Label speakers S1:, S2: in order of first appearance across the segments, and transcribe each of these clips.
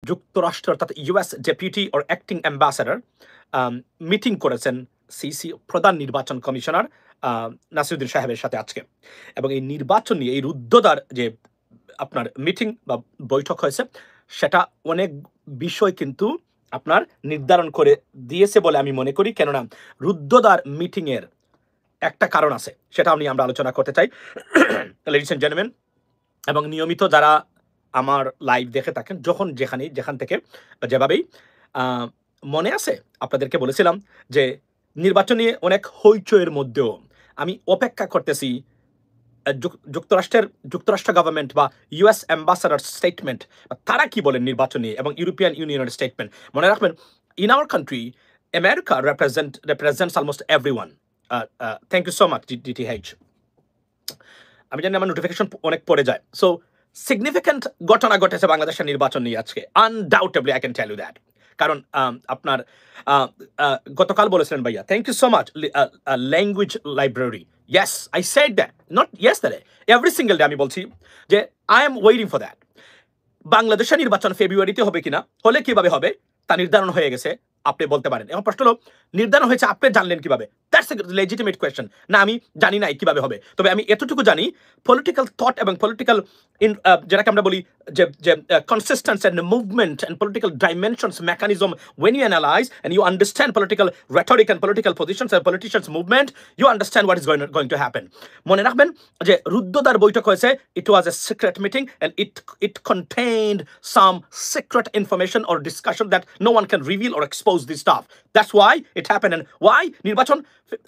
S1: যুক্তরাষ্ট্র অর্থাৎ US deputy or acting ambassador meeting করেছেন সিসি প্রধান নির্বাচন কমিশনার নাসিরুদ্দিন সাহেবের সাথে আজকে, এবং এই নির্বাচন নিয়ে এই রুদ্ধদ্বার যে আপনার মিটিং বা বৈঠক হয়েছে সেটা অনেক বিষয় কিন্তু আপনার নির্ধারণ করে দিয়েছে বলে আমি মনে করি, কেননা রুদ্ধদ্বার মিটিংয়ের একটা কারণ আছে, সেটা আমরা আলোচনা করতে চাই লেডিস এন্ড জেন্টলম্যান। এবং নিয়মিত যারা আমার লাইভ দেখে থাকেন যেখান থেকে যেভাবেই মনে আছে আপনাদেরকে বলেছিলাম যে নির্বাচন নিয়ে অনেক হইচইয়ের মধ্যেও আমি অপেক্ষা করতেছি যুক্তরাষ্ট্র গভর্নমেন্ট বা ইউএস অ্যাম্বাসাডার স্টেটমেন্ট, তারা কি বলেন নির্বাচন নিয়ে, এবং ইউরোপিয়ান ইউনিয়নের স্টেটমেন্ট। মনে রাখবেন, in our country America represents almost everyone. Thank you so much, DTH. আমি জানি আমার নোটিফিকেশন অনেক পড়ে যায়। সো সিগনিফিক্যান্ট ঘটনা ঘটেছে বাংলাদেশের নির্বাচন নিয়ে আজকে, undoubtedly I can tell you that. কারণ আপনার গতকাল বলেছিলেন ভাইয়া, thank you so much, language library. Yes, I said that, not yesterday, every single day আমি বলছি যে I am waiting for that. বাংলাদেশের নির্বাচন ফেব্রুয়ারিতে হবে কিনা, হলে কিভাবে হবে তা নির্ধারণ হয়ে গেছে, আপনি বলতে পারেন। এখন প্রশ্ন হলো, নির্ধারণ হয়েছে, আপনি জানলেন কিভাবে? That's a legitimate question. না, আমি জানি নাই কিভাবে হবে, তবে আমি এতটুকু জানি, পলিটিক্যাল থট এবং পলিটিক্যাল যেটাকে আমরা বলি যে consistence and movement and political dimensions mechanism, when you analyze and you understand political rhetoric and political positions and politicians movement, you understand what is going to happen. মনে রাখবেন যে রুদ্ধদ্বার বৈঠক হয়েছে, it was a secret meeting and it contained some secret information or discussion that no one can reveal or expose this stuff. That's why it happened. And why নির্বাচন,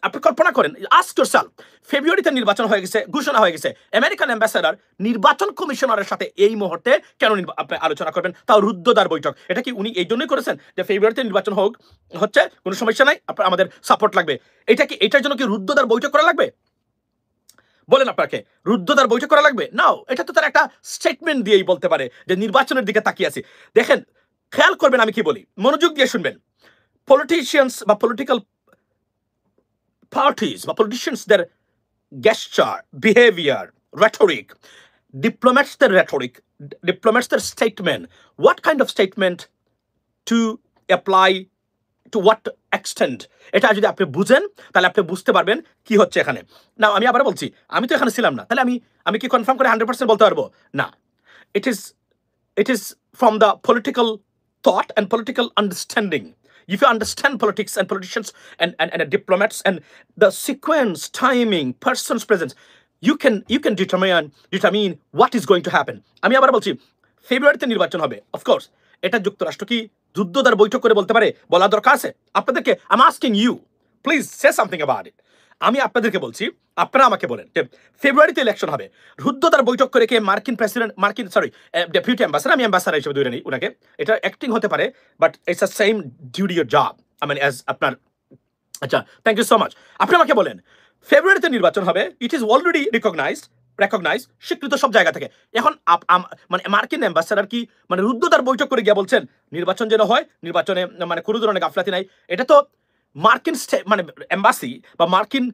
S1: আপনি কল্পনা করেন, ask yourself, ফেব্রুয়ারিতে নির্বাচন হয়ে গেছে, ঘোষণা হয়ে গেছে, আমেরিকান অ্যাম্বাসেডর নির্বাচন কমিশনারের সাথে এই মুহূর্তে কেন আপনি আলোচনা করবেন, তাও রুদ্ধদ্বার বৈঠক? এটা কি উনি এই জন্যই করেছেন যে ফেব্রুয়ারিতে নির্বাচন হচ্ছে, কোনো সমস্যা নাই, আমাদের সাপোর্ট লাগবে? এটা কি এটার জন্য কি রুদ্ধদ্বার বৈঠক করা লাগবে? বলেন, আপনাকে রুদ্ধদ্বার বৈঠক করা লাগবে? নাও, এটা তো তার একটা স্টেটমেন্ট দিয়েই বলতে পারে যে নির্বাচনের দিকে তাকিয়ে আছি। দেখেন, খেয়াল করবেন আমি কি বলি, মনোযোগ দিয়ে শুনবেন। পলিটিশিয়ানস বা পলিটিক্যাল পার্টিস বা politicians there gesture, behavior, rhetoric, diplomats their rhetoric, diplomats their statement, what kind of statement to apply to what extent, এটা যদি আপনি বুঝেন তাহলে আপনি বুঝতে পারবেন কি হচ্ছে এখানে। না, আমি আবার বলছি, আমি তো এখানে ছিলাম না, তাহলে আমি কি কনফার্ম করে 100% বলতে পারবো? না, it is from the political thought and political understanding. If you understand politics and politicians and diplomats and the sequence, timing, person's presence, you can determine what is going to happen. আমি আবার বলছি, ফেব্রুয়ারিতে নির্বাচন হবে, of course. এটা যুক্তরাষ্ট্র কি যুদ্ধদ্বার বৈঠক করে বলতে পারে? বলা দরকার আছে আপনাদেরকে। I'm asking you, please say something about it. আমি আপনাদেরকে বলছি, আপনারা আমাকে বলেন যে ফেব্রুয়ারিতে ইলেকশন হবে, রুদ্ধদ্বার বৈঠক করে কে ডেপুটি অ্যাম্বাসাডার, আমি অ্যাম্বাসাডার হিসেবে ধরে নিই উনাকে, এটা অ্যাক্টিং হতে পারে, but it's the same duty or job, I mean as আপনার। আচ্ছা, থ্যাংক ইউ সো মাচ। আপনি আমাকে বলেন, ফেব্রুয়ারিতে নির্বাচন হবে, ইট ইজ অলরেডি রেকগনাইজড, স্বীকৃত সব জায়গা থেকে। এখন মানে মার্কিন অ্যাম্বাসাডার কি মানে রুদ্ধদ্বার বৈঠক করে গিয়ে বলছেন নির্বাচন যেন হয়, নির্বাচনে মানে কোনো ধরনের গাফলাতি নাই? এটা তো মার্কিন মানে এম্বাসি বা মার্কিন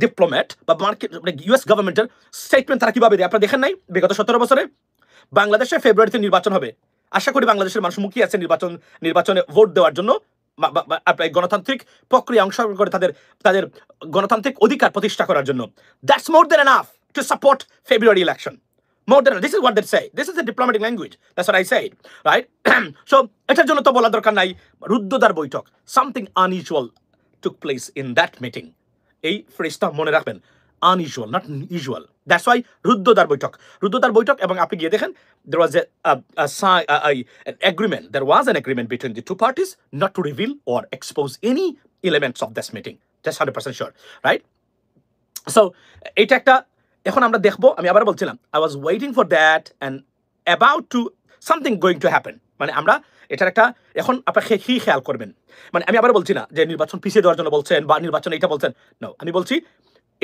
S1: ডিপ্লোম্যাট বা মার্কিন ইউএস গভর্নমেন্টের স্টেটমেন্ট তারা কিভাবে দেয়? আপনারা দেখেন নাই বিগত 17 বছরে? বাংলাদেশে ফেব্রুয়ারিতে নির্বাচন হবে, আশা করি বাংলাদেশের মানুষ মুখিয়ে আছে নির্বাচনে ভোট দেওয়ার জন্য, গণতান্ত্রিক প্রক্রিয়া অংশগ্রহণ করে তাদের গণতান্ত্রিক অধিকার প্রতিষ্ঠা করার জন্য। That's more than enough to support February election. More than this is what they say. This is the diplomatic language. That's what I said, right? So এটার জন্য তো বলা দরকার নাই রুদ্ধদ্বার বৈঠক। Something unusual took place in that meeting. এই ফ্রেজটা মনে রাখবেন, unusual, not usual. That's why রুদ্ধদ্বার বৈঠক। এবং আপনি গিয়ে দেখেন, there was an agreement. There was an agreement between the two parties not to reveal or expose any elements of this meeting. Just 100% sure, right? So এটা একটা, এখন আমরা দেখবো, আমি আবার বলছিলাম, I was waiting for that and about to something going to happen. মানে আমরা এটার একটা, এখন আপনারা কি খেয়াল করবেন, মানে আমি আবার বলছি না যে নির্বাচন পিছিয়ে দেওয়ার জন্য বলছেন বা নির্বাচন এটা বলছেন, নো, আমি বলছি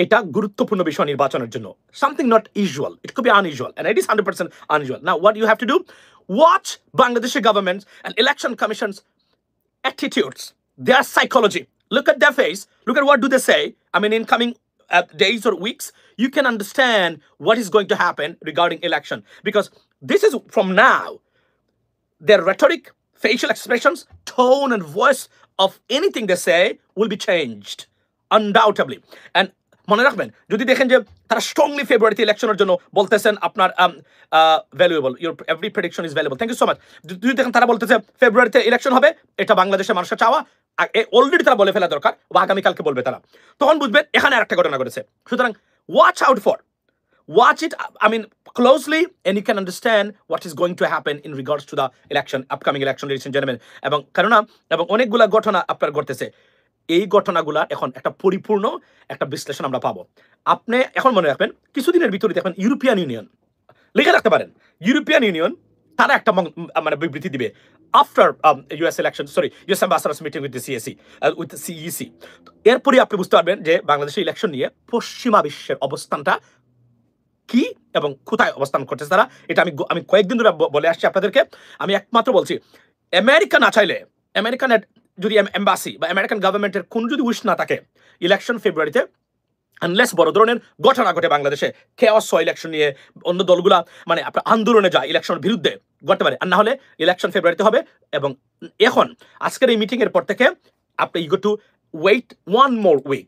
S1: এটা গুরুত্বপূর্ণ বিষয় নির্বাচনের জন্য। Something not usual, it could be unusual and it is 100% unusual. Now what you have to do, watch Bangladeshi government and election commission's attitudes, their psychology. Look at their face, look at what do they say. I mean, in coming days or weeks, you can understand what is going to happen regarding election, because this is from now. their rhetoric, facial expressions, tone and voice of anything they say will be changed undoubtedly. And মনে রাখবেন যদি দেখেন যে তারা strongly ফেব্রুয়ারিতে ইলেকশনের জন্য বলতেছেন আপনার valuable, your every prediction is valuable, thank you so much. যদি দেখেন তারা বলতেছে ফেব্রুয়ারিতে ইলেকশন হবে, এটা বাংলাদেশের মানুষের চাওয়া, অলরেডি তারা বলে ফেলা দরকার বা আগামীকালকে বলবে তারা, তখন বুঝবেন এখানে আরেকটা ঘটনা ঘটেছে। সুতরাং watch out for, watch it, I mean, closely, and you can understand what is going to happen in regards to the election, upcoming election, ladies and gentlemen. এবং কারণ এবং অনেকগুলা ঘটনা আপনার ঘটতেছে, এই ঘটনাগুলা এখন একটা পরিপূর্ণ একটা বিশ্লেষণ আমরা পাবো। আপনি এখন মনে রাখবেন কিছুদিনের ভিতরে দেখবেন ইউরোপিয়ান ইউনিয়ন, লিখে রাখতে পারেন, ইউরোপিয়ান ইউনিয়ন তারা একটা মানে বিবৃতি দিবে after US election, sorry US ambassadors meeting with the CAC, with CEC. এরপরে আপনি বুঝতে পারবেন যে বাংলাদেশের ইলেকশন নিয়ে পশ্চিমা বিশ্বের অবস্থানটা কি এবং কোথায় অবস্থান করতেছে তারা। এটা আমি কয়েকদিন ধরে বলে আসছি আপনাদেরকে। আমি একমাত্র বলছি, আমেরিকা না চাইলে, আমেরিকানের যদি এম্বাসি বা আমেরিকান গভর্নমেন্টের কোন যদি উইশ না থাকে ইলেকশন ফেব্রুয়ারিতে, আনলেস বড় ধরনের ঘটনা ঘটে বাংলাদেশে, কেওয়াস হয় ইলেকশন নিয়ে, অন্য দলগুলা মানে আপনার আন্দোলনে যায় ইলেকশনের বিরুদ্ধে, ঘটতে পারে। আর না হলে ইলেকশন ফেব্রুয়ারিতে হবে। এবং এখন আজকের এই মিটিং এর পর থেকে আপনি you go to wait one more week,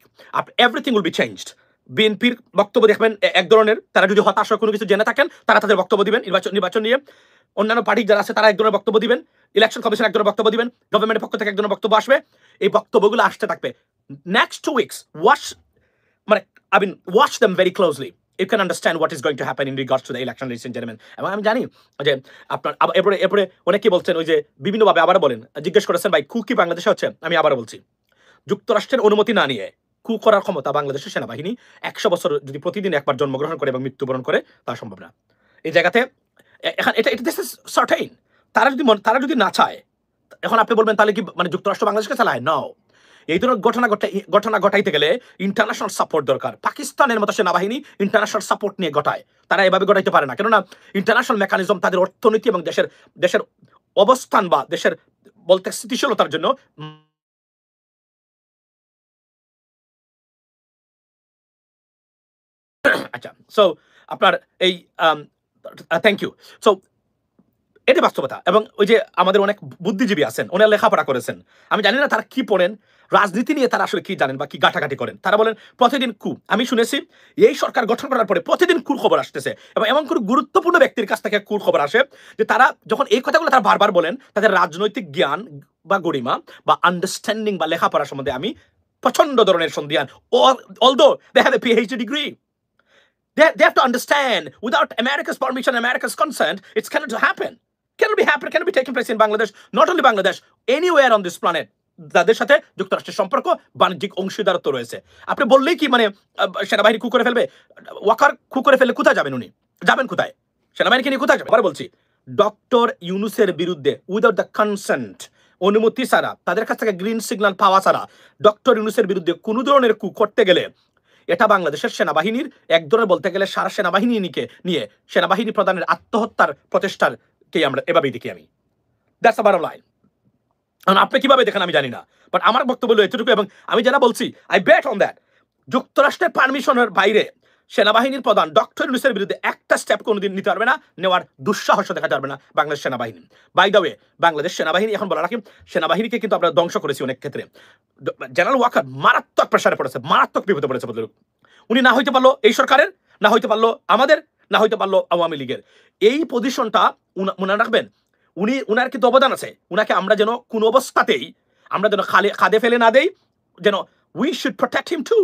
S1: everything will be changed. বিএনপির বক্তব্য দেখবেন এক ধরনের, তারা যদি হতাশ হয় কোনো কিছু জেনে থাকেন তারা তাদের বক্তব্য দিবেন নির্বাচন নিয়ে। অন্যান্য পার্টি যারা আছে তারা এক ধরনের বক্তব্য দিবেন, ইলেকশন কমিশন এক ধরনের বক্তব্য দিবেন, গভর্নমেন্টের পক্ষ থেকে এক ধরনের বক্তব্য আসবে। এই বক্তব্যগুলো আসতে থাকবে next 2 weeks। Watch them very closely. You can understand what is going to happen in regards to the election, ladies and gentlemen. এবং আমি জানি যে আপনার এরপরে অনেকে বলছেন, ওই যে বিভিন্নভাবে আবার বলেন, জিজ্ঞেস করেছেন ভাই কু কি বাংলাদেশে হচ্ছে। আমি আবার বলছি, যুক্তরাষ্ট্রের অনুমতি না নিয়ে কু করার ক্ষমতা বাংলাদেশের সেনাবাহিনী 100 বছর যদি প্রতিদিন একবার জন্মগ্রহণ করে এবং মৃত্যুবরণ করে তা সম্ভব না। এই জায়গাতে এখন এটা দিস ইজ সার্টেইন। তারা যদি না চায়, এখন আপনি বলবেন তাহলে কি মানে যুক্তরাষ্ট্র বাংলাদেশকে চালায়? নাও। এই ধরনের ঘটনা ঘটাইতে গেলে ইন্টারন্যাশনাল সাপোর্ট দরকার। পাকিস্তানের মতো সেনাবাহিনী ইন্টারন্যাশনাল সাপোর্ট নিয়ে ঘটায়, তারা এভাবে ঘটাইতে পারে না। কেননা ইন্টারন্যাশনাল মেকানিজম তাদের অর্থনীতি এবং দেশের অবস্থান বা দেশের বলতে স্থিতিশীলতার জন্য। আচ্ছা, সো আপনার এই থ্যাংক ইউ। সো এটা বাস্তবতা। এবং ওই যে আমাদের অনেক বুদ্ধিজীবী আছেন, ওনারা লেখাপড়া করেছেন, আমি জানি না তারা কি পড়েন, রাজনীতি নিয়ে তারা আসলে কি জানেন বা কি ঘাটাঘাটি করেন। তারা বলেন প্রতিদিন কু। আমি শুনেছি এই সরকার গঠন করার পরে প্রতিদিন কুর খবর আসতেছে, এবং এমন কোনো গুরুত্বপূর্ণ ব্যক্তির কাছ থেকে কুর খবর আসে যে তারা যখন এই কথাগুলো তারা বারবার বলেন, তাদের রাজনৈতিক জ্ঞান বা গরিমা বা আন্ডারস্ট্যান্ডিং বা লেখাপড়া সম্বন্ধে আমি প্রচন্ড ধরনের সন্দিহান। Although they have a PhD degree, they have to understand without America's permission, America's consent, it's cannot happen. Cannot be taking place in Bangladesh, not only Bangladesh, anywhere on this planet. যাদের সাথে যুক্তরাষ্ট্রের সম্পর্ক, বাণিজ্যিক অংশীদারত্ব রয়েছে। আপনি বললেই কি মানে সেনাবাহিনী কু করে ফেলবে? ওয়াকার কু করে ফেললে কোথায় যাবেন উনি? যাবেন কোথায়? সেনাবাহিনীকে নিয়ে কোথায় যাবেন? আবার বলছি, ডক্টর ইউনুসের বিরুদ্ধে উইদাউট দ্য কনসেন্ট, অনুমতি ছাড়া, তাদের কাছ থেকে গ্রিন সিগন্যাল পাওয়া ছাড়া ডক্টর ইউনুসের বিরুদ্ধে কোনো ধরনের কু করতে গেলে এটা বাংলাদেশের সেনাবাহিনীর এক ধরনের বলতে গেলে সারা সেনাবাহিনী নিয়ে সেনাবাহিনী প্রধানের আত্মহত্যার প্রচেষ্টাকে আমরা এভাবেই দেখি। আমি দ্যাটস দ্য বটম লাইন। আপনি কিভাবে দেখেন আমি জানি না, বাট আমার বক্তব্য হলো এতটুকু। এবং আমি যারা বলছি, আই বেট অন দ্যাট, যুক্তরাষ্ট্রের পারমিশনের বাইরে সেনাবাহিনীর প্রধান ডক্টর ইউনুসের বিরুদ্ধে একটা স্টেপ কোনোদিন নিতে পারবে না, নেওয়ার দুঃসাহস দেখাতে পারবে না বাংলাদেশ সেনাবাহিনী। বাই দ্য ওয়ে, বাংলাদেশ সেনাবাহিনী এখন বলা রাখি, সেনাবাহিনীকে কিন্তু আমরা ধ্বংস করেছি অনেক ক্ষেত্রে। জেনারেল ওয়াকার মারাত্মক প্রেসারে পড়েছে, মারাত্মক বিপদে পড়েছে। উনি না হইতে পারলো এই সরকারের, না হইতে পারলো আমাদের, না হইতে পারলো আওয়ামী লীগের। এই পজিশনটা মনে রাখবেন, উনার কিন্তু অবদান আছে। উনাকে আমরা যেন কোনো অবস্থাতেই আমরা যেন খাদে ফেলে না দেই, যেন we should protect him too.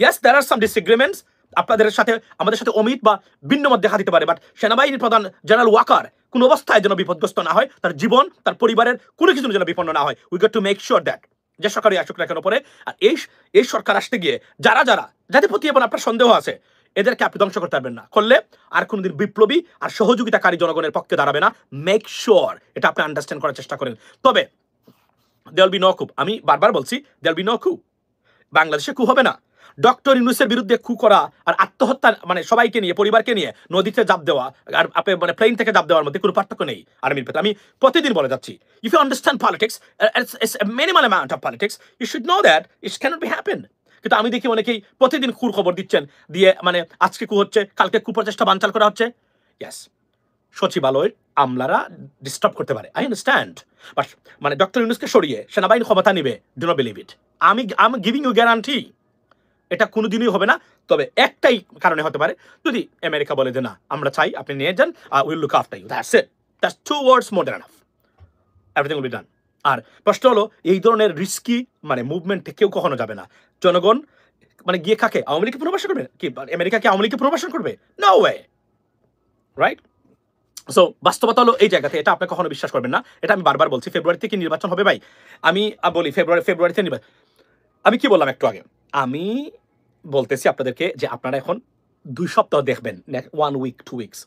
S1: Yes, there are some disagreements, আপনাদের সাথে আমাদের সাথে অমিত বা ভিন্ন মত দেখা দিতে পারে, বাট সেনাবাহিনীর প্রধান জেনারেল ওয়াকার কোনো অবস্থায় যেন বিপদগ্রস্ত না হয়, তার জীবন, তার পরিবারের কোনো কিছু যেন বিপন্ন না হয়। We got to make sure that, যে সরকারই আসুক না কেন পরে। আর এই সরকার আসতে গিয়ে যাদের প্রতি এবং আপনার সন্দেহ আছে, এদেরকে আপনি ধ্বংস করতে পারবেন না। করলে আর কোনোদিন বিপ্লবী আর সহযোগিতাকারী জনগণের পক্ষে দাঁড়াবে না। মেক শিওর এটা আপনি আন্ডারস্ট্যান্ড করার চেষ্টা করেন। তবে দেয়াল বি নো coup, আমি বারবার বলছি, দেয়াল বি নো coup। বাংলাদেশে কু হবে না। ডক্টর ইউনুসের বিরুদ্ধে কু করা আর আত্মহত্যা, মানে সবাইকে নিয়ে, পরিবারকে নিয়ে নদীতে জাপ দেওয়া আর আপনি মানে প্লেন থেকে জাপ দেওয়ার মধ্যে কোনো পার্থক্য নেই আর্মির ভেতরে। আমি প্রতিদিন বলে যাচ্ছি, if you understand politics, it's a minimal amount of politics, you should know that it can't be happen. কিন্তু আমি দেখি অনেকেই প্রতিদিন কুর খবর দিচ্ছেন, দিয়ে মানে আজকে কু হচ্ছে, কালকে কুপ্রচেষ্টা বানচাল করা হচ্ছে। ইয়েস, সচিবালয়ের আমলারা ডিস্টার্ব করতে পারে, আই আন্ডারস্ট্যান্ড, বাট মানে ডক্টর ইউনূসকে সরিয়ে সেনাবাহিনী ক্ষমতা নিবে, ডু নট বিলিভ ইট। আমি গিভিং ইউ গ্যারান্টি এটা কোনোদিনই হবে না। তবে একটাই কারণে হতে পারে, যদি আমেরিকা বলে যে না আমরা চাই আপনি নিয়ে যান, will look after you, that's it, that's 2 words more than enough, everything will be done. আর প্রশ্ন হলো এই ধরনের রিস্কি মানে মুভমেন্টে কেউ কখনো যাবে না। জনগণ মানে গিয়ে কাকে আওয়ামী লীগকে পুনর্বাসন করবে, কি আমেরিকাকে আওয়ামী লীগকে পুনর্বাসন করবে? No way, right? সো বাস্তবতা হলো এই জায়গাতে, এটা আপনি কখনো বিশ্বাস করবেন না। এটা আমি বারবার বলছি, ফেব্রুয়ারিতে কি নির্বাচন হবে ভাই? আমি বলি ফেব্রুয়ারিতে নির্বাচন। আমি কি বললাম একটু আগে? আমি বলতেছি আপনাদেরকে যে আপনারা এখন 2 সপ্তাহ দেখবেন, 1 উইক 2 উইকস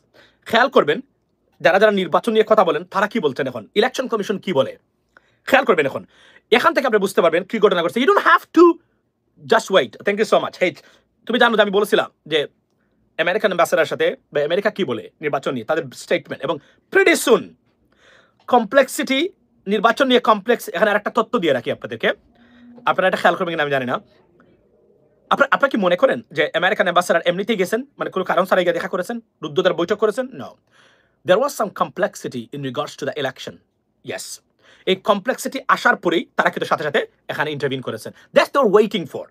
S1: খেয়াল করবেন যারা যারা নির্বাচন নিয়ে কথা বলেন তারা কি বলছেন, এখন ইলেকশন কমিশন কি বলে খেয়াল করবেন। এখান থেকে আপনি বুঝতে পারবেন কি ঘটনা ঘটছে। You don't have to just wait. Thank you so much. Hey, তুমি জানো যে আমি বলেছিলাম যে আমেরিকান অ্যাম্বাসেডারের সাথে বা আমেরিকা কি বলে নির্বাচন নিয়ে তাদের স্টেটমেন্ট, এবং প্রিটি সুন কমপ্লেক্সিটি, নির্বাচন নিয়ে কমপ্লেক্স। এখানে আরেকটা তথ্য দিয়ে রাখি আপনাদেরকে, আপনারা এটা খেয়াল করবেন কিনা আমি জানি না। আপনারা কি মনে করেন যে আমেরিকান অ্যাম্বাসেডার এমনিতেই গেছেন, মানে কোনো কারণ ছাড়াই গিয়ে দেখা করেছেন, রুদ্ধদ্বার বৈঠক করেছেন? No, there was some complexity in regards to the election. Yes, এই কমপ্লেক্সিটি আসার পরেই তারা কিন্তু সাথে সাথে এখানে ইন্টারভিউ করেছেন। That's they were waiting for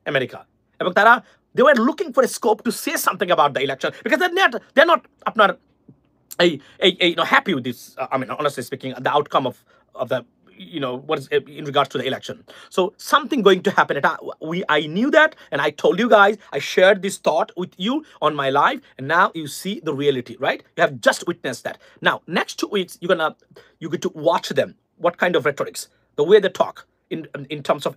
S1: America, এবং তারা they were looking for a scope to say something about the election because they're not আপনার এই happy with this, I mean honestly speaking, the outcome of the what is in regards to the election. So something going to happen. I knew that, and I told you guys, I shared this thought with you on my live, and now you see the reality, right? You have just witnessed that. Now next 2 weeks you get to watch them, what kind of rhetorics, the way they talk in terms of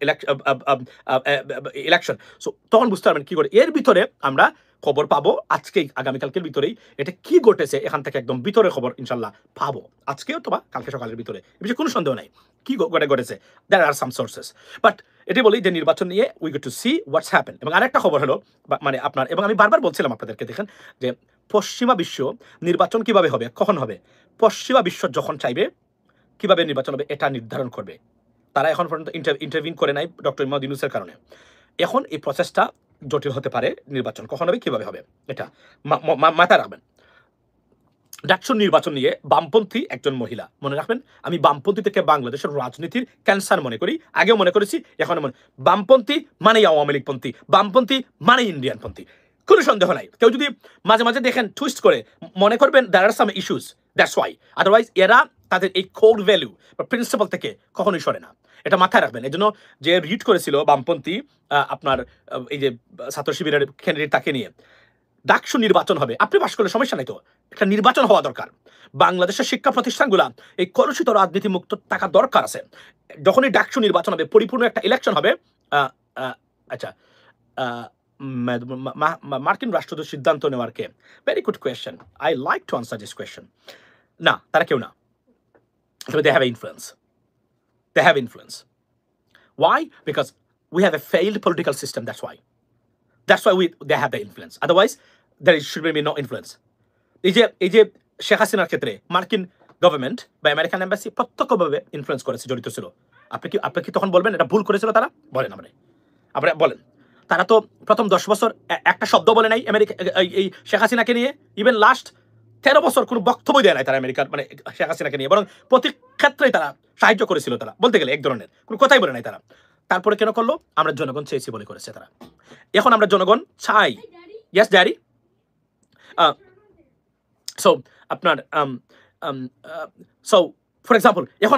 S1: election. So তখন বুঝতে পারবেন কি করে এর ভিতরে আমরা খবর পাবো আজকেই, আগামীকালকের ভিতরেই এটা কি ঘটেছে এখান থেকে একদম ভিতরের খবর ইনশাল্লাহ পাবো, আজকে অথবা কালকে সকালের ভিতরে, এ বিষয়ে কোনো সন্দেহ নাই কি ঘটেছে। There are some sources, but এটি বলি যে নির্বাচন নিয়ে we get to see what's happen. এবং আরেকটা খবর হলো মানে আপনার, এবং আমি বারবার বলছিলাম আপনাদেরকে, দেখেন যে পশ্চিমা বিশ্ব নির্বাচন কিভাবে হবে, কখন হবে, পশ্চিমা বিশ্ব যখন চাইবে কিভাবে নির্বাচন হবে এটা নির্ধারণ করবে। তারা এখন পর্যন্ত ইন্টারভিউ করে নাই ডক্টর মোহাম্মদ ইউনূসের কারণে। এখন এই প্রসেসটা জটিল হতে পারে, নির্বাচন কখন হবে কিভাবে হবে এটা মাথায় রাখবেন। ডাকসুর নির্বাচন নিয়ে বামপন্থী একজন মহিলা, মনে রাখবেন আমি বামপন্থী থেকে বাংলাদেশের রাজনীতির ক্যান্সার মনে করি, আগেও মনে করেছি, এখন বামপন্থী মানেই আওয়ামী লীগপন্থী, বামপন্থী মানে ইন্ডিয়ানপন্থী, কোনো সন্দেহ নাই। কেউ যদি মাঝে মাঝে দেখেন টুইস্ট করে মনে করবেন there are some issues, that's why, otherwise এরা তাদের এই কোর ভ্যালু বা প্রিন্সিপাল থেকে কখনোই সরে না, এটা মাথায় রাখবেন। এই জন্য যে রিড করেছিল বামপন্থী আপনার এই যে ছাত্র শিবিরের ক্যান্ডিডেট তাকে নিয়ে, ডাকসু নির্বাচন হবে, আপনি পাশ করলে সমস্যা নাই, তো একটা নির্বাচন হওয়া দরকার। বাংলাদেশের শিক্ষা প্রতিষ্ঠানগুলা এই কলুষিত রাজনীতি মুক্ত থাকা দরকার আছে। যখনই ডাকসু নির্বাচন হবে, পরিপূর্ণ একটা ইলেকশন হবে, আচ্ছা মার্কিন রাষ্ট্রদূত সিদ্ধান্ত নেওয়ার কে? Very good question, I like to answer this question. না, তারা কেউ না, they have influence. They have influence. Why? Because we have a failed political system. That's why they have the influence. Otherwise, there should be no influence. এই যে শেখ হাসিনার ক্ষেত্রে মার্কিন government বা আমেরিকান এম্বাসি প্রত্যক্ষভাবে ইনফ্লুয়েন্স করেছে, জড়িত ছিল। আপনি কি তখন বলবেন এটা ভুল করেছিল তারা? বলেন আপনি বলেন। তারা তো প্রথম 10 বছর একটা শব্দ বলে নাই আমেরিকা এই শেখ হাসিনাকে নিয়ে, ইভেন লাস্ট 13 বছর কোনো বক্তব্য দেয় নাই তারা আমেরিকার মানে শেখ হাসিনাকে নিয়ে, বরং প্রতি ক্ষেত্রেই তারা সাহায্য করেছিল। তারা বলতে গেলে এক ধরনের কোনো কথাই বলে নাই তারা। তারপরে কেন করলো? আমরা জনগণ চেয়েছি বলে করেছে তারা। এখন আমরা জনগণ চাই, ইয়েস ড্যাডি। সো আপনার সো ফর এক্সাম্পল, এখন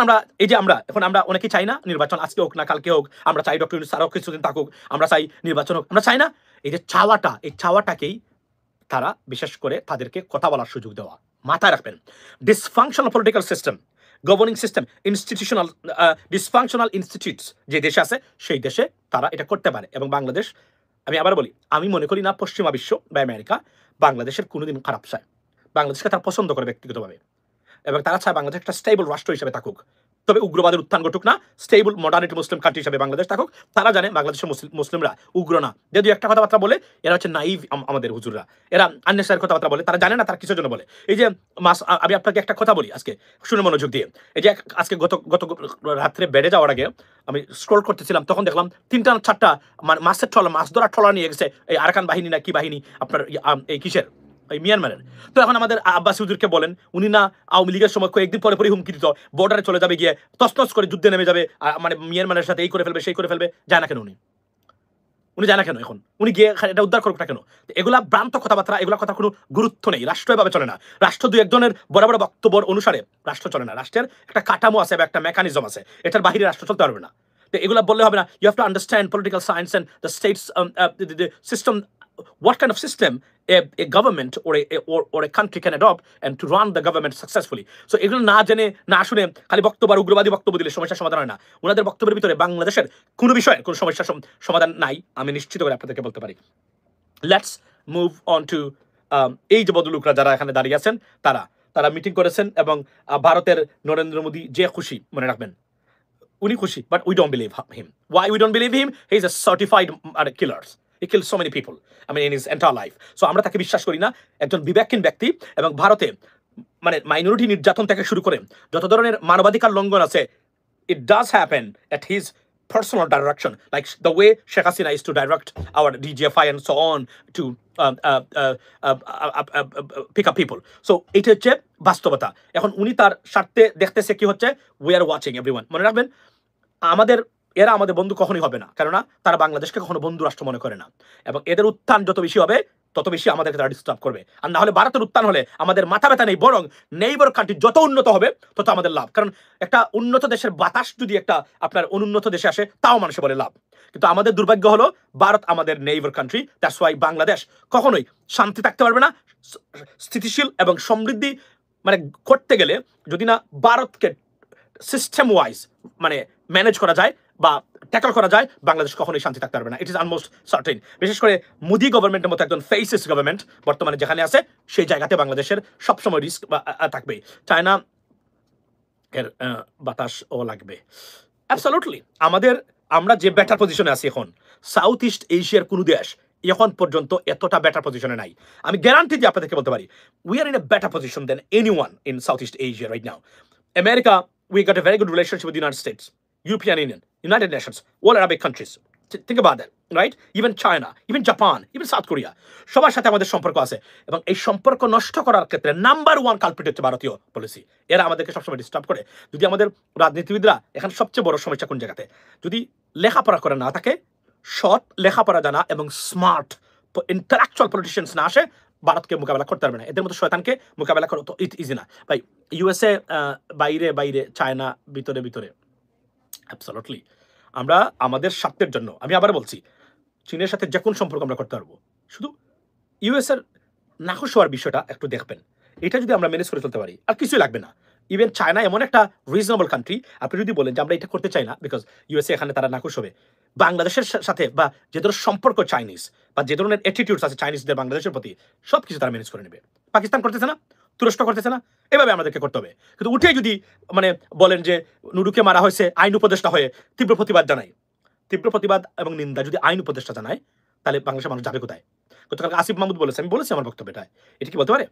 S1: আমরা অনেকেই চাই না নির্বাচন আজকে হোক না কালকে হোক, আমরা চাই ডক্টর ইউনূস আরও কিছুদিন থাকুক, আমরা চাই নির্বাচন হোক, আমরা চাই না। এই যে এই চাওয়াটাকেই তারা বিশেষ করে তাদেরকে কথা বলার সুযোগ দেওয়া। মাথায় রাখবেন, dysfunctional political system, governing system, institutional dysfunctional institutes যে দেশে আছে সেই দেশে তারা এটা করতে পারে। এবং বাংলাদেশ, আমি আবার বলি, আমি মনে করি না পশ্চিমা বিশ্ব বা আমেরিকা বাংলাদেশের কোনোদিন খারাপ চায়। বাংলাদেশকে তারা পছন্দ করে ব্যক্তিগতভাবে, এবং তারা চায় বাংলাদেশ একটা স্টেবল রাষ্ট্র হিসেবে থাকুক, তবে উগ্রবাদের উত্থান ঘটুক না, স্টেবল মডার্নিটি মুসলিম কান্ট্রি হিসেবে বাংলাদেশ থাকুক। তারা জানে বাংলাদেশের মুসলিমরা উগ্র না, যদি একটা কথাবার্তা বলে এরা হচ্ছে নাইভ, আমাদের হুজুররা এরা আননেসারি কথাবার্তা বলে, তারা জানে না তারা কিসের জন্য বলে। এই যে আমি আপনাকে একটা কথা বলি আজকে, শুনে মনোযোগ দিয়ে। এই যে আজকে গত রাত্রে বেড়ে যাওয়ার আগে আমি স্ক্রল করতেছিলাম, তখন দেখলাম 3-4টা মাছের ট্রলার, মাছ ধরার ট্রলার নিয়ে গেছে এই আরাকান বাহিনী না কি বাহিনী আপনার এই কিসের ওই মিয়ানমারের। তো এখন আমাদের আব্বাস হুজুরকে বলেন, উনি না আওয়ামী লীগের সময় কয়েকদিন পরে পরে হুমকি দিত, বর্ডারে চলে যাবে, গিয়ে তছনছ করে যুদ্ধে নেমে যাবে, মানে মিয়ানমারের সাথে এই করে ফেলবে সেই করে ফেলবে, যায় না কেন উনি যায় না কেন? এখন উনি গিয়ে এটা উদ্ধার করুক না কেন? এগুলা ভ্রান্ত কথাবার্তা, এগুলা কথা কোনো গুরুত্ব নেই। রাষ্ট্র এভাবে চলে না। রাষ্ট্র দুই একজনের বড় বড় বক্তব্য অনুসারে রাষ্ট্র চলে না। রাষ্ট্রের একটা কাঠামো আছে বা একটা মেকানিজম আছে, এটার বাহিরে রাষ্ট্র চলতে পারবে না। তো এগুলা বললে হবে না। You have to understand political science and the states system, what kind of system a government or a country can adopt and to run the government successfully. So এগুলো না জেনে না শুনে খালি বক্তব্য আর উগ্রবাদী বক্তব্য দিলে সমস্যার সমাধান হয় না। ওনাদের বক্তব্যের ভিতরে বাংলাদেশের কোনো বিষয়ে কোনো সমস্যার সমাধান নাই, আমি নিশ্চিত করে আপনাদেরকে বলতে পারি। লেটস মুভ অন টু এই যে ভদ্রলোকরা যারা এখানে দাঁড়িয়ে আছেন, তারা মিটিং করেছেন এবং ভারতের নরেন্দ্র মোদী যে খুশি, মনে রাখবেন উনি খুশি, but we don't believe him. Why we don't believe him? He is a certified killer. He killed so many people, I mean, in his entire life. So আমরা তাকে বিশ্বাস করি না। একজন বিবেকহীন ব্যক্তি, এবং ভারতে মানে মাইনরিটি নির্যাতন থেকে শুরু করে যত ধরনের মানবাধিকার লঙ্ঘন আছে, it does happen at his personal direction, like the way Sheikh Hasina is to direct our DGFI and so on to pick up people. So এটা হচ্ছে বাস্তবতা। এখন উনি তার স্বার্থে দেখতেছে কি হচ্ছে, we are watching everyone. মনে রাখবেন, এরা আমাদের বন্ধু কখনোই হবে না, কেননা তারা বাংলাদেশকে কখনো বন্ধু রাষ্ট্র মনে করে না, এবং এদের উত্থান যত বেশি হবে তত বেশি আমাদেরকে তারা ডিস্টার্ব করবে। আর না হলে ভারতের উত্থান হলে আমাদের মাথা ব্যথা নেই, বরং নেইবার কান্ট্রি যত উন্নত হবে তত আমাদের লাভ। কারণ একটা উন্নত দেশের বাতাস যদি একটা আপনার অনুন্নত দেশে আসে, তাও মানুষে বলে লাভ। কিন্তু আমাদের দুর্ভাগ্য হলো ভারত আমাদের neighbour country, that's why Bangladesh কখনোই শান্তি থাকতে পারবে না। স্থিতিশীল এবং সমৃদ্ধি মানে করতে গেলে যদি না ভারতকে সিস্টেম ওয়াইজ মানে ম্যানেজ করা যায় বা ট্যাকল করা যায়, বাংলাদেশ কখনোই শান্তি থাকতে পারবে না। It is almost certain. বিশেষ করে মোদি গভর্নমেন্টের মতো একজন ফেসিস্ট গভর্নমেন্ট বর্তমানে যেখানে আছে, সেই জায়গাতে বাংলাদেশের সবসময় রিস্ক থাকবে। চায়না এর বাতাসও লাগবে অ্যাবসলিউটলি। আমরা যে বেটার পজিশনে আছি এখন, সাউথ ইস্ট এশিয়ার কোনো দেশ এখন পর্যন্ত এতটা বেটার পজিশনে নাই। আমি গ্যারান্টি দিয়ে আপনাদেরকে বলতে পারি, we are in a better position than anyone in South East Asia right now. America, we got a very good relationship with the United States, European Union, United Nations, all Arabic countries. Think about that, right? Even China, even Japan, even South Korea. সবার সাথে আমাদের সম্পর্ক আছে, এবং এই সম্পর্ক নষ্ট করার ক্ষেত্রে নাম্বার ওয়ান কালপ্রিট হচ্ছে ভারতীয় পলিসি। এরা আমাদেরকে সবসময় ডিস্টার্ব করে। যদি আমাদের রাজনীতিবিদরা, এখানে সবচেয়ে বড় সমস্যা কোন জায়গাতে, যদি লেখাপড়া করে না থাকে, সৎ লেখাপড়া জানা এবং স্মার্ট ইন্টালেকচুয়াল পলিটিশিয়ানস না আসে, ভারতকে মোকাবেলা করতে পারবে না। এদের মতো শয়তানকে মোকাবেলা করা তো ইজি না ভাই। ইউএসএ বাইরে বাইরে, চায়না ভিতরে ভিতরে, অ্যাবসলিউটলি আমরা আমাদের স্বার্থের জন্য, আমি আবার বলছি, চীনের সাথে যে কোন সম্পর্ক আমরা করতে পারবো, শুধু ইউএসএর নাখোশ হওয়ার বিষয়টা একটু দেখবেন। এটা যদি আমরা ম্যানেজ করে চলতে পারি, আর কিছুই লাগবে না। ইভেন চায়না এমন একটা রিজনেবল কান্ট্রি, আপনি যদি বলেন যে আমরা এটা করতে চাই না বিকজ ইউএসএ এখানে তারা নাখোশ হবে, বাংলাদেশের সাথে বা যে ধরনের সম্পর্ক চাইনিজ বা যে ধরনের অ্যাটিটিউডস আছে চাইনিজদের বাংলাদেশের প্রতি, সব কিছু তারা ম্যানেজ করে নেবে। পাকিস্তান করতেছে না, তুরস্ক করতেছে না, এভাবে আমাদেরকে করতে হবে। কিন্তু উঠে যদি মানে বলেন যে নুডুকে মারা হয়েছে, আইন উপদেষ্টা হয়ে তীব্র প্রতিবাদ জানাই, তীব্র প্রতিবাদ এবং নিন্দা যদি আইন উপদেষ্টা জানায়, তাহলে বাংলাদেশের মানুষ যাবে কোথায়? গতকাল আসিফ মাহমুদ বলেছে, আমি বলেছি আমার বক্তব্যটা, এটা কি বলতে পারে?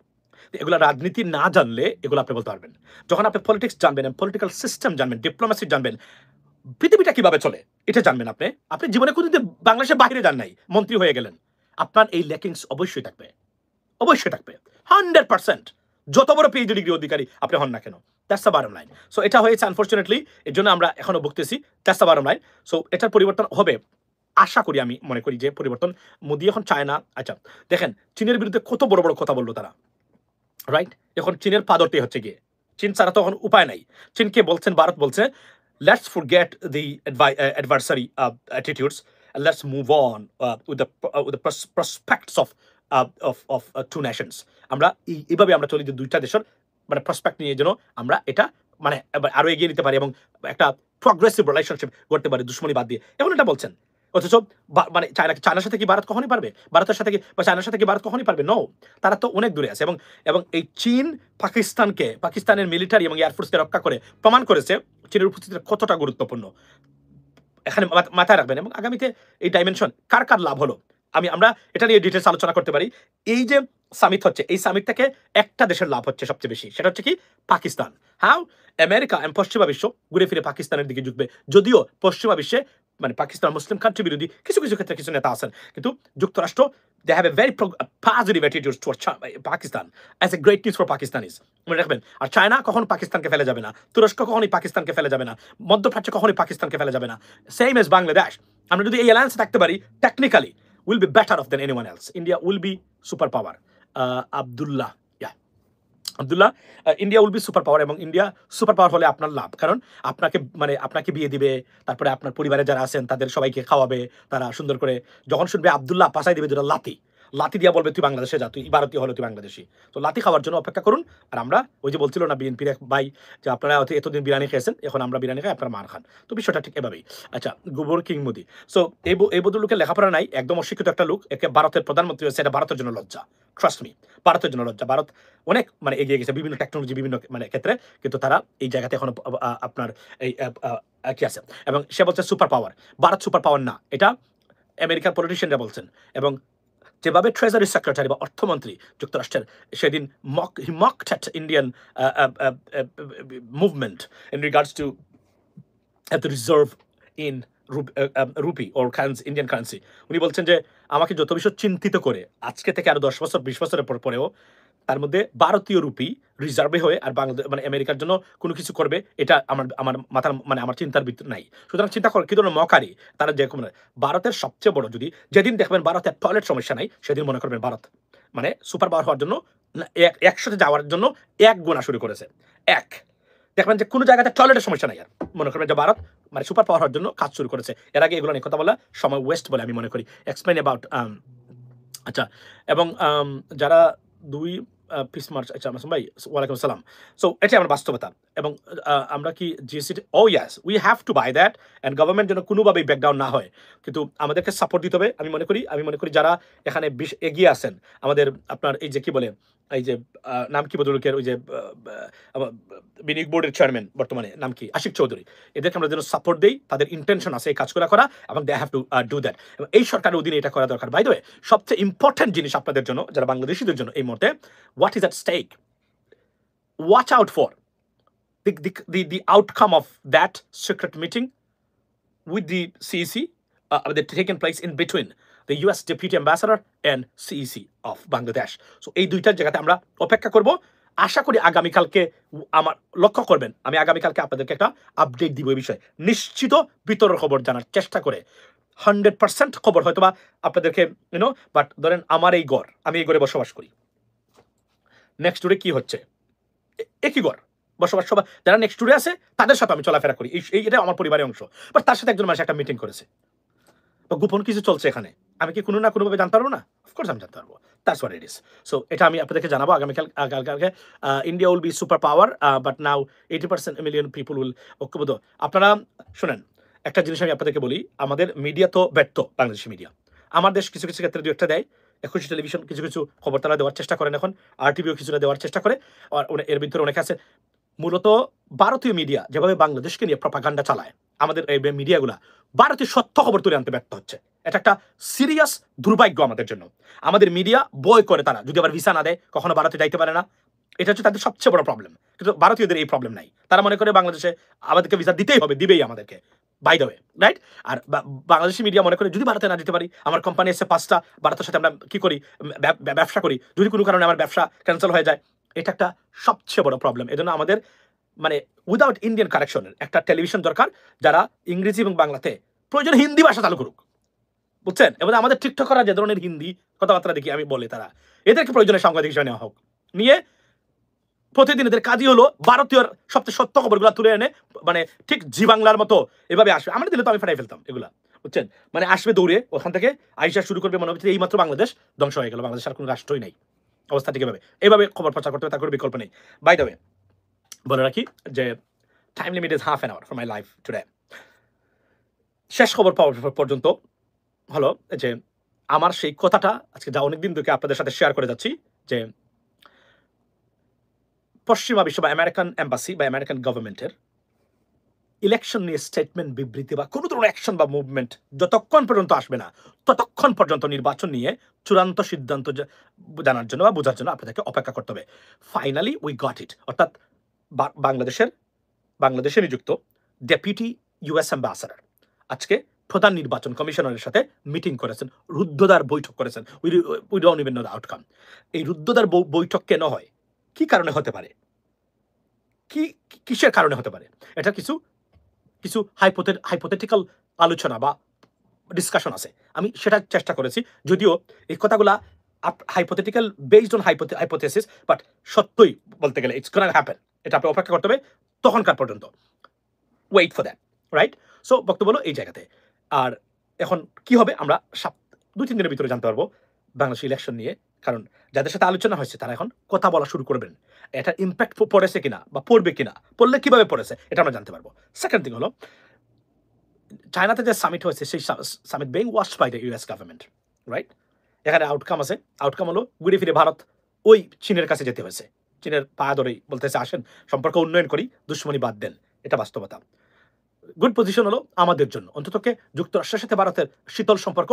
S1: এগুলো রাজনীতি না জানলে এগুলো আপনি বলতে পারবেন। যখন আপনি পলিটিক্স জানবেন, পলিটিক্যাল সিস্টেম জানবেন, ডিপ্লোমেসি জানবেন, পৃথিবীটা কিভাবে চলে এটা জানবেন, আপনি জীবনে কোনদিন বাংলাদেশের বাইরে যান নাই, মন্ত্রী হয়ে গেলেন, আপনার এই ল্যাকিংস অবশ্যই থাকবে, অবশ্যই থাকবে 100%, যত বড় পিএইচডি ডিগ্রি অধিকারী আপনি হন না কেন। That's the bottom line. So এটা হয়েছে আনফরচুনেটলি, এর জন্য আমরা এখনো ভুগতেছি। That's the bottom line. So এটার পরিবর্তন হবে, আশা করি, আমি মনে করি যে পরিবর্তন মোদি এখন চায় না। আচ্ছা দেখেন, চীনের বিরুদ্ধে কত বড় বড় কথা বললো তারা, রাইট? এখন চীনের পা ধরতে হচ্ছে গিয়ে, চীন ছাড়া তো এখন উপায় নাই। চীনকে বলছেন, ভারত বলছে, let's forget the adversary attitudes and let's move on with the prospects of two nations. আমরা এইভাবে আমরা চলি যে দুইটা দেশের মানে প্রসপেক্ট নিয়ে যেন আমরা এটা মানে আরো এগিয়ে নিতে পারি এবং একটা প্রগ্রেসিভ রিলেশনশিপ করতে পারি দুশ্মনী বাদ দিয়ে, এখন এটা বলছেন। অথচ মানে চায়নার সাথে কি ভারত কখনই পারবে? ভারতের সাথে কি বা চায়নার সাথে কি ভারত কখনই পারবে? নো, তারা তো অনেক দূরে আছে। এবং এই চীন পাকিস্তানের মিলিটারি এবং এয়ারফোর্সকে রক্ষা করে প্রমাণ করেছে চীনের উপস্থিতিটা কতটা গুরুত্বপূর্ণ। এখানে মাথায় রাখবেন, এবং আগামীতে এই ডাইমেনশন কার কার লাভ হলো, আমরা এটা নিয়ে ডিটেলস আলোচনা করতে পারি। এই যে সামিট হচ্ছে, এই সামিট থেকে একটা দেশের লাভ হচ্ছে সবচেয়ে বেশি, সেটা হচ্ছে কি পাকিস্তান। হাউ আমেরিকা এবং পশ্চিমা বিশ্ব ঘুরে ফিরে পাকিস্তানের দিকে ঝুঁকবে, যদিও পশ্চিমা বিশ্বে মানে পাকিস্তান মুসলিম কান্ট্রি বিরোধী কিছু কিছু ক্ষেত্রে কিছু নেতা আছেন, কিন্তু যুক্তরাষ্ট্র they have a very positive attitude towards Pakistan as a great news for Pakistanis, মনে রাখবেন। আর চায়না কখনো পাকিস্তানকে ফেলে যাবে না, তুরস্ক কখনোই পাকিস্তানকে ফেলে যাবে না, মধ্যপ্রাচ্য কখনোই পাকিস্তানকে ফেলে যাবে না, সেম এজ বাংলাদেশ। আমরা যদি এই অ্যালায়েন্সে থাকতে পারি, technically will be better off than anyone else. India will be superpower. Abdullah, yeah, Abdullah, India will be super power, এবং ইন্ডিয়া সুপার পাওয়ার হলে আপনার লাভ, কারণ আপনাকে মানে আপনাকে বিয়ে দিবে, তারপরে আপনার পরিবারে যারা আছেন তাদের সবাইকে খাওয়াবে, তারা সুন্দর করে যখন শুনবে আব্দুল্লাহ পাশায় দিবে দুটো লাথি, লাথি দিয়া বলবে তুই বাংলাদেশে যা, তুই ভারতীয় হলে তুই বাংলাদেশি। তো লাথি খাওয়ার জন্য অপেক্ষা করুন। আর আমরা ওই যে বলছিল না বিএনপির এক ভাই যে আপনারা এতদিন বিরিয়ানি খেয়েছেন, এখন আমরা বিরিয়ানি খাই, আপনারা মার খান। তো বিষয়টা ঠিক এভাবেই। আচ্ছা, গোবর কিং মোদি। সো এই বদলুকের লেখাপড়া নাই, একদম অশিক্ষিত একটা লোক, একে ভারতের প্রধানমন্ত্রী হয়েছে, এটা ভারতের জন্য লজ্জা। ট্রাস্ট মি, ভারতের জন্য লজ্জা। ভারত অনেক মানে এগিয়ে গেছে বিভিন্ন টেকনোলজি, বিভিন্ন মানে ক্ষেত্রে, কিন্তু তারা এই জায়গাতে এখনো আপনার এই কি আছে। এবং সে বলছে super power, Bharat super power না, এটা আমেরিকার পলিটিশিয়ানরা বলছেন। এবং যেভাবে ট্রেজারি সেক্রেটারি বা অর্থমন্ত্রী যুক্তরাষ্ট্রের সেদিন he mocked at Indian movement in regards to the reserve in rupee or Indian currency, উনি বলছেন যে আমাকে যত বেশি চিন্তিত করে আজকে থেকে আরো 10 বছর 20 বছরের পরেও তার মধ্যে ভারতীয় রুপি রিজার্ভে হয়ে আর বাংলাদেশ মানে আমেরিকার জন্য কোনো কিছু করবে, এটা আমার মাথার মানে আমার চিন্তার ভিতর নাই। সুতরাং চিন্তা কর কি ধরনের মকারি তারা, যে কোনো ভারতের সবচেয়ে বড়, যদি যেদিন দেখবেন ভারতের টয়লেট সমস্যা নাই, সেদিন মনে করবেন ভারত মানে সুপার পাওয়ার হওয়ার জন্য একসাথে যাওয়ার জন্য এক গোনা শুরু করেছে। এক দেখবেন যে কোনো জায়গাতে টয়লেটের সমস্যা নাই, আর মনে করবেন যে ভারত মানে সুপার পাওয়ার হওয়ার জন্য কাজ শুরু করেছে। এর আগে এগুলো নিয়ে কথা বলা সময় ওয়েস্ট বলে আমি মনে করি। এক্সপ্লেইন অ্যাবাউট আচ্ছা, এবং যারা দুই পিস মার্চ, আচ্ছা মাসুম ভাই ওয়ালাইকুম আসসালাম। সো এটাই আমার বাস্তবতা। এবং আমরা কি জিএসটি, ও yes we have to buy that, and government যেন কোনোভাবেই ব্যাকডাউন না হয়, কিন্তু আমাদেরকে সাপোর্ট দিতে হবে। আমি মনে করি যারা এখানে এগিয়ে আছেন, আমাদের আপনার এই যে কি বলে এই যে নাম কি বদলুকের ওই যে বিনিয়োগ বোর্ডের চেয়ারম্যান বর্তমানে নাম কি আশিক চৌধুরী, এদেরকে আমরা যেন সাপোর্ট দেই, তাদের ইন্টেনশন আছে এই কাজগুলো করা, এবং they have to do that. এবং এই সরকারের অধীনে এটা করা দরকার। বাই দ্য ওয়ে, সবচেয়ে ইম্পর্টেন্ট জিনিস আপনাদের জন্য, যারা বাংলাদেশিদের জন্য এই মুহূর্তে, what is at stake, watch out for the outcome of that secret meeting with the CEC that taken place in between the US Deputy Ambassador and CEC of Bangladesh. So এই দুইটার জায়গাতে আমরা অপেক্ষা করব। আশা করি আগামীকালকে, আমার লক্ষ্য করবেন আমি আগামীকালকে আপনাদেরকে একটা আপডেট দিব এই বিষয়ে, নিশ্চিত ভিতরের খবর জানার চেষ্টা করে। 100% খবর হয়তো বা আপনাদেরকে বাট ধরেন আমার এই ঘর, আমি এই ঘরে বসবাস করি, নেক্সট ডোরে কি হচ্ছে একই ঘর বসবাস, সবাই যারা নেক্সট ডোরে আছে তাদের সাথে আমি চলাফেরা করি, এটা আমার পরিবারের অংশ। বাট তার সাথে একজন মানুষ একটা মিটিং করেছে বা গোপন কিছু চলছে এখানে, আমি কি কোনো না কোনোভাবে জানতে পারবো না? অফকোর্স আমি জানতে পারবো। That's what it is. So এটা আমি আপনাদেরকে জানাবো আগামীকালকে। India will be super power, but now 80% million people will ঐক্যবদ্ধ। আপনারা শুনেন, একটা জিনিস আমি আপনাদেরকে বলি, আমাদের মিডিয়া তো ব্যর্থ, বাংলাদেশি মিডিয়া। আমার দেশ কিছু কিছু ক্ষেত্রে দু একটা দেয়, একুশে টেলিভিশন কিছু কিছু খবর তারা দেওয়ার চেষ্টা করেন, এখন RTVও কিছুটা দেওয়ার চেষ্টা করে, আর এর ভিতরে অনেকে আছে। মূলত ভারতীয় মিডিয়া যেভাবে বাংলাদেশকে নিয়ে প্রপাগান্ডা চালায়, আমাদের এই মিডিয়াগুলা ভারতীয় সত্য খবর তুলে আনতে ব্যর্থ হচ্ছে। এটা একটা সিরিয়াস দুর্ভাগ্য আমাদের জন্য। আমাদের মিডিয়া বয় করে, তারা যদি আবার ভিসা না দেয় কখনো ভারতে যাইতে পারে না, এটা হচ্ছে তাদের সবচেয়ে বড় প্রবলেম। কিন্তু ভারতীয়দের এই প্রবলেম নাই, তারা মনে করে বাংলাদেশে আমাদেরকে ভিসা দিতেই হবে, দিবেই আমাদেরকে, বাই দ্য ওয়ে, রাইট? আর বাংলাদেশি মিডিয়া মনে করে যদি ভারতে না দিতে পারি, আমার কোম্পানি এসে 5টা, ভারতের সাথে আমরা কি করি, ব্যবসা করি, যদি কোনো কারণে আমার ব্যবসা ক্যান্সেল হয়ে যায়, এটা একটা সবচেয়ে বড় প্রবলেম। এজন্য আমাদের মানে উইদাউট ইন্ডিয়ান কারেকশনের একটা টেলিভিশন দরকার, যারা ইংরেজি এবং বাংলাতে প্রয়োজন হিন্দি ভাষা চালু করুক, বুঝছেন? এবং আমাদের টিকটকাররা যে ধরনের হিন্দি কথাবার্তা দেখি আমি বলে, তারা এদেরকে প্রয়োজনে সাংবাদিক হিসেবে নেওয়া হোক, নিয়ে প্রতিদিন এদের কাজই হলো ভারতীয় সবচেয়ে সত্য খবরগুলো তুলে এনে মানে ঠিক জি বাংলার মতো এভাবে আসবে। আমরা দিলে তো আমি ফাটাই ফেলতাম এগুলা, বুঝছেন? মানে আসবে দৌড়ে ওখান থেকে, আইসা শুরু করবে, মনে হচ্ছে এই মাত্র বাংলাদেশ ধ্বংস হয়ে গেল, বাংলাদেশ আর কোনো রাষ্ট্রই নাই, অবস্থা ঠিক এভাবে খবর প্রচার করতে হবে, তার কোনো বিকল্প নেই। বাই দ্য ওয়ে, বলে রাখি যে time limit is half an hour for my life today. শেষ খবর পাওয়া পর্যন্ত হলো যে আমার সেই কথাটা আজকে যা অনেকদিন ধরে আপনাদের সাথে শেয়ার করে যাচ্ছি, যে পশ্চিমা বিশ্ব বা আমেরিকান এম্বাসি বা আমেরিকান গভর্নমেন্টের ইলেকশন নিয়ে স্টেটমেন্ট বিবৃতি বা কোনো ধরনের অ্যাকশন বা মুভমেন্ট যতক্ষণ পর্যন্ত আসবে না ততক্ষণ পর্যন্ত নির্বাচন নিয়ে চূড়ান্ত সিদ্ধান্ত জানার জন্য বা বোঝার জন্য আপনাদেরকে অপেক্ষা করতে হবে। ফাইনালি উই গট ইট, অর্থাৎ বাংলাদেশে নিযুক্ত ডেপুটি ইউএস অ্যাম্বাসাডার আজকে প্রধান নির্বাচন কমিশনারের সাথে মিটিং করেছেন, রুদ্ধদ্বার বৈঠক করেছেন। We don't even know the outcome. এই রুদ্ধদ্বার বৈঠক কেন হয়, কি কারণে হতে পারে, কিসের কারণে হতে পারে, এটা কিছু হাইপোথেটিক্যাল আলোচনা বা ডিসকাশন আছে। আমি সেটা চেষ্টা করেছি, যদিও এই কথাগুলা hypothetical based on hypothesis, but সত্যই বলতে গেলে ইটস গোনা হ্যাপেন। এটা আপনি অপেক্ষা করতে হবে তখনকার পর্যন্ত, wait for that, right? So বক্তব্য হলো এই জায়গাতে। আর এখন কি হবে আমরা 2-3 দিনের ভিতরে জানতে পারবো বাংলাদেশ ইলেকশন নিয়ে, কারণ যাদের সাথে আলোচনা হয়েছে তারা এখন কথা বলা শুরু করবেন। এটার ইম্প্যাক্ট পড়েছে কিনা বা পড়বে কিনা, পড়লে কিভাবে পড়েছে এটা আমরা জানতে পারবো। সেকেন্ড থিং হলো চায়নাতে যে সামিট হয়েছে সেই summit being watched by the US government, right? এখানে আউটকাম আছে। আউটকাম হলো ঘুরে ফিরে ভারত ওই চীনের কাছে যেতে হয়েছে। চীনের পায়া ধরেই বলতেছে আসেন সম্পর্ক উন্নয়ন করি, দুশ্মনী বাদ দেন। এটা বাস্তবতা। গুড পজিশন হলো আমাদের জন্য, অন্ততকে যুক্তরাষ্ট্রের সাথে ভারতের শীতল সম্পর্ক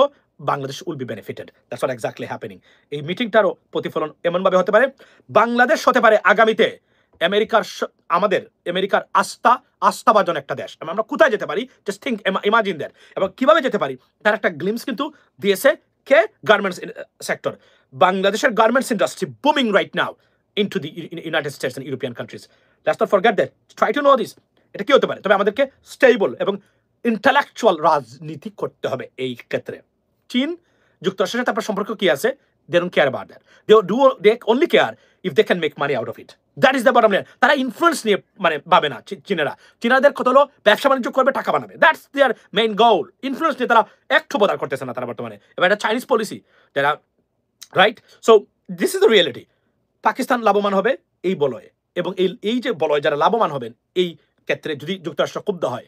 S1: Bangladesh will be benefited. That's what exactly happening. এই মিটিংটারও প্রতিফলন এমনভাবে হতে পারে বাংলাদেশ হতে পারে আগামীতে আমেরিকার আস্থাভাজন একটা দেশ। আমরা কোথায় যেতে পারি, জাস্ট থিঙ্ক, ইমাজিন দ্যাট। এবং কিভাবে যেতে পারি তার একটা গ্লিমস কিন্তু দিয়েছে কে, গার্মেন্টস সেক্টর। বাংলাদেশের garments industry booming right now into the United States and European countries. Let's not forget that, try to know this. এটা কি হতে পারে? তবে আমাদেরকে স্টেবল এবং ইন্টালেকচুয়াল রাজনীতি করতে হবে এই ক্ষেত্রে। চীন যুক্তরাষ্ট্রের সাথে আপনার সম্পর্ক কি আছে, they don't care about that. They only care if they can make money out of it. That is the bottom line. তারা ইনফ্লুয়েন্স নিয়ে ভাবে না চীনাদের কত হলো ব্যবসা বাণিজ্য করবে, টাকা বানাবে, that's there main goal. Influence নিয়ে তারা একটু বোধ করতেছে না তারা বর্তমানে। এবার এটা চাইনিজ পলিসি যারা, right? So this is the reality. Pakistan লাভবান হবে এই বলয়ে, এবং এই যে বলয় যারা লাভবান হবেন এই ক্ষেত্রে যদি যুক্তরাষ্ট্র ক্ষুব্ধ হয়,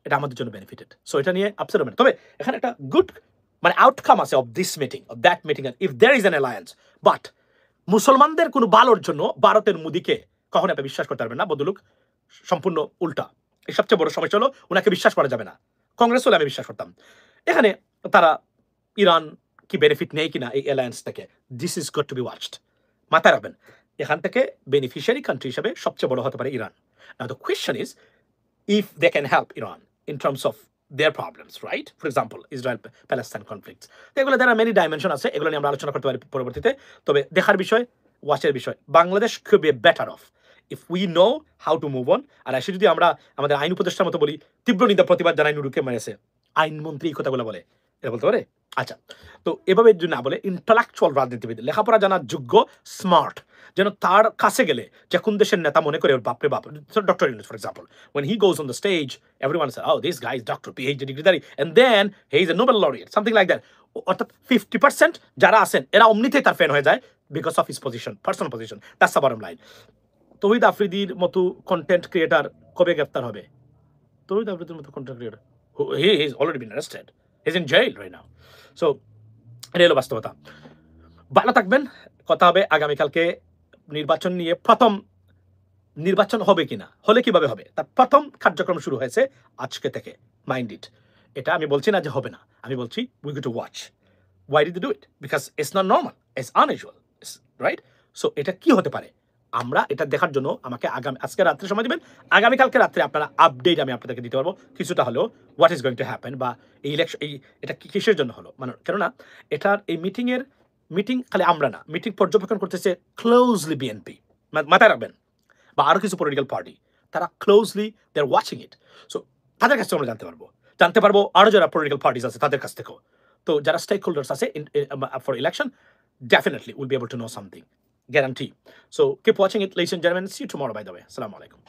S1: এটা আমাদের জন্য বেনিফিটেড। সো এটা নিয়ে আপসেট হবেন। তবে এখানে একটা গুড আউটকাম আছে of this meeting, of that meeting, if there is an alliance. But মুসলমানদের কোনো ভালোর জন্য ভারতের মোদিকে কখনো আপনি বিশ্বাস করতে পারবেন না। বদলুক সম্পূর্ণ উল্টা। এই সবচেয়ে বড় সমস্যা হলো ওনাকে বিশ্বাস করা যাবে না। কংগ্রেস হলে আমি বিশ্বাস করতাম। এখানে তারা ইরান কি বেনিফিট নেই কিনা এই অ্যালায়েন্স থেকে, this is got to be watched. মাথায় রাখবেন এখান থেকে বেনিফিশিয়ারি কান্ট্রি হিসেবে সবচেয়ে বড় হতে পারে Iran. Now the question is if they can help Iran in terms of their problems, right? For example, Israel-Palestine conflicts. এগুলো there are many dimension আছে, এগুলো নিয়ে আমরা আলোচনা করতে পারি পরবর্তীতে। তবে দেখার বিষয়, ওয়াচের বিষয়, Bangladesh could be better off if we know how to move on. আর এসে যদি আমরা আমাদের আইন উপদেষ্টার মতো বলি, তীব্র নিন্দা প্রতিবাদ জানাই নুরুকে মেরেছে, আইনমন্ত্রী এই কথাগুলো বলে, এটা বলতে পারে? আচ্ছা, তো এভাবে যদি না বলে ইন্টালেকচুয়াল রাজনীতিবিদ, লেখাপড়া জানার যোগ্য, স্মার্ট, যেন তার কাছে গেলে যে কোন দেশের নেতা মনে করে বাপরে বাপ। Doctor Yunus for example, when he goes on the stage everyone says, oh this guy is doctor, PhD degree, and then he is a Nobel laureate, something like that. অর্থাৎ 50% যারা আছেন এরা অমনিতেই তার ফ্যান হয়ে যায় because of his position, personal position. That's the bottom line. Touhid আফ্রিদির মতো content creator কবে গ্রেফতার হবে? তৌহিদ আফ্রিদির মতো content creator, he is already been arrested, he's in jail right now. So এটা হলো বাস্তবতা। ভালো থাকবেন, কথা হবে আগামীকালকে নির্বাচন নিয়ে। প্রথম নির্বাচন হবে কিনা, হলে কিভাবে হবে, তার প্রথম কার্যক্রম শুরু হয়েছে আজকে থেকে, মাইন্ড ইট। এটা আমি বলছি না যে হবে না, আমি বলছি we go to watch. Why did they do it? Because it's not normal, it's unusual, right? So এটা কি হতে পারে, আমরা এটা দেখার জন্য আমাকে আজকে রাত্রে সময় দেবেন। আগামীকালকে রাত্রে আপনারা আপডেট আমি আপনাদেরকে দিতে পারবো কিছুটা হলেও, what is going to happen, বা এই ইলেকশন এটা কিসের জন্য হলো। মানে কেননা এটার এই মিটিং খালি আমরা না, মিটিং পর্যবেক্ষণ করতেছে ক্লোজলি বিএনপি, মাথায় রাখবেন, বা আরো কিছু পলিটিক্যাল পার্টি, তারা closely they are watching it. So তাদের কাছ থেকে আমরা জানতে পারবো আরো যারা পলিটিক্যাল পার্টিস আছে তাদের কাছ থেকেও। তো যারা স্টেক হোল্ডার্স আছে for election, definitely we'll be able to know something, guarantee. So keep watching it, ladies and gentlemen. See you tomorrow, by the way. Assalamu alaikum.